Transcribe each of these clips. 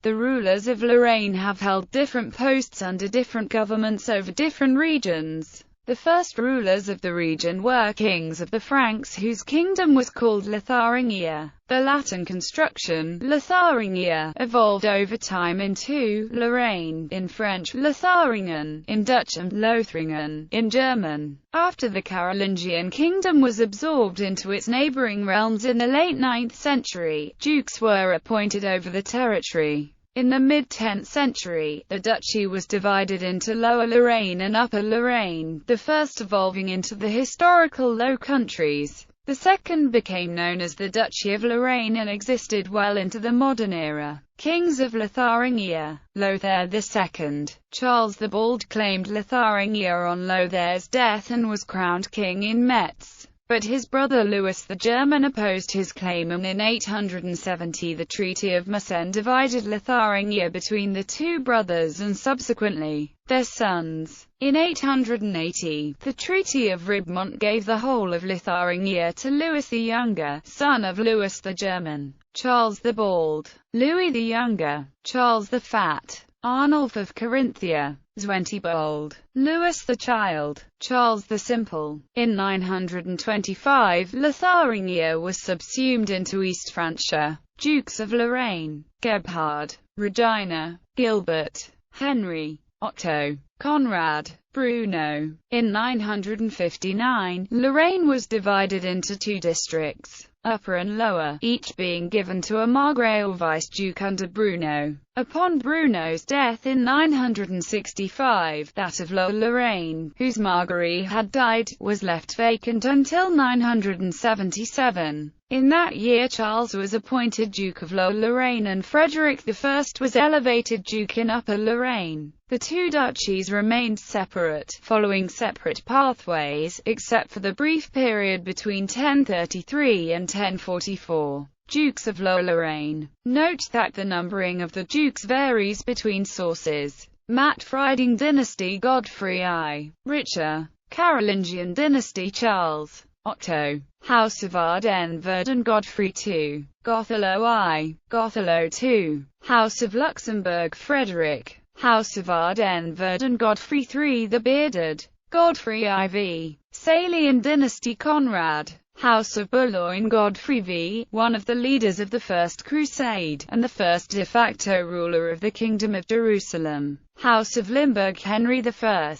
The rulers of Lorraine have held different posts under different governments over different regions. The first rulers of the region were kings of the Franks, whose kingdom was called Lotharingia. The Latin construction, Lotharingia, evolved over time into Lorraine, in French, Lotharingen, in Dutch and Lothringen, in German. After the Carolingian kingdom was absorbed into its neighboring realms in the late 9th century, dukes were appointed over the territory. In the mid-10th century, the duchy was divided into Lower Lorraine and Upper Lorraine, the first evolving into the historical Low Countries. The second became known as the Duchy of Lorraine and existed well into the modern era. Kings of Lotharingia. Lothair II. Charles the Bald claimed Lotharingia on Lothair's death and was crowned king in Metz. But his brother Louis the German opposed his claim, and in 870 the Treaty of Mersenne divided Lotharingia between the two brothers and subsequently their sons. In 880, the Treaty of Ribemont gave the whole of Lotharingia to Louis the Younger, son of Louis the German. Charles the Bald, Louis the Younger, Charles the Fat, Arnulf of Carinthia, Zwentibold, Louis the Child, Charles the Simple. In 925, Lotharingia was subsumed into East Francia. Dukes of Lorraine: Gebhard, Regina, Gilbert, Henry, Otto, Conrad, Bruno. In 959, Lorraine was divided into two districts, Upper and Lower, each being given to a margrave or vice-duke under Bruno. Upon Bruno's death in 965, that of Lower Lorraine, whose margrave had died, was left vacant until 977. In that year Charles was appointed Duke of Lower Lorraine and Frederick I was elevated Duke in Upper Lorraine. The two duchies remained separate, following separate pathways, except for the brief period between 1033 and 1044. Dukes of Lower Lorraine. Note that the numbering of the dukes varies between sources. Mattfrieding dynasty Godfrey I. Richer. Carolingian dynasty Charles. Otto. House of Ardennes-Verdun Godfrey II. Gothelo I. Gothelo II. House of Luxembourg Frederick. House of Ardennes-Verdun Godfrey III the Bearded. Godfrey IV. Salian dynasty Conrad. House of Boulogne Godfrey V, one of the leaders of the First Crusade, and the first de facto ruler of the Kingdom of Jerusalem. House of Limburg Henry I.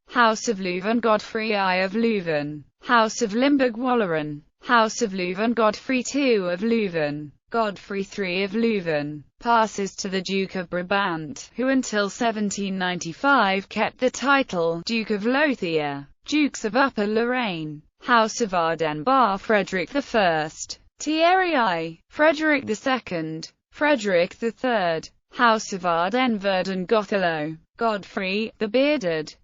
House of Leuven Godfrey I of Leuven. House of Limburg-Walcheren. House of Leuven Godfrey II of Leuven. Godfrey III of Leuven. Passes to the Duke of Brabant, who until 1795 kept the title Duke of Lothair. Dukes of Upper Lorraine. House of Ardennes-Bar Frederick I. Thierry I. Frederick II. Frederick III. House of Ardennes-Verdun Gothelo. Godfrey, the Bearded.